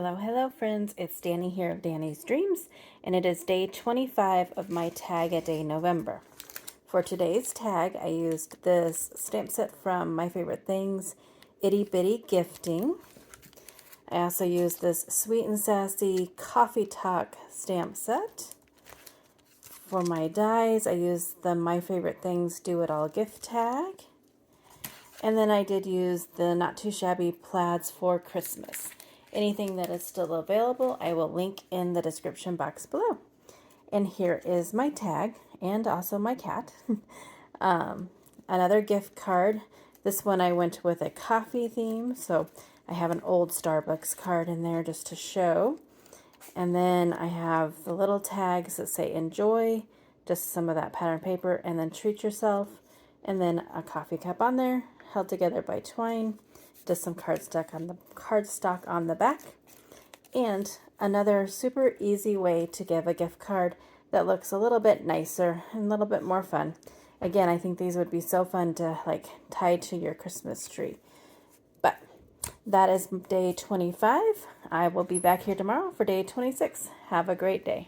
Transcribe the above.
Hello, hello friends, it's Danny here of Danny's Dreams, and it is day 25 of my tag a day November. For today's tag, I used this stamp set from My Favorite Things, Itty Bitty Gifting. I also used this Sweet and Sassy Coffee Talk stamp set. For my dies, I used the My Favorite Things Do It All gift tag. And then I did use the Not Too Shabby Plaids for Christmas. Anything that is still available, I will link in the description box below. And here is my tag and also my cat. Another gift card. This one I went with a coffee theme, so I have an old Starbucks card in there just to show. And then I have the little tags that say enjoy, just some of that pattern paper, and then treat yourself, and then a coffee cup on there, held together by twine. Just some cardstock on the back, and another super easy way to give a gift card that looks a little bit nicer and a little bit more fun. Again, I think these would be so fun to tie to your Christmas tree. But that is day 25. I will be back here tomorrow for day 26. Have a great day.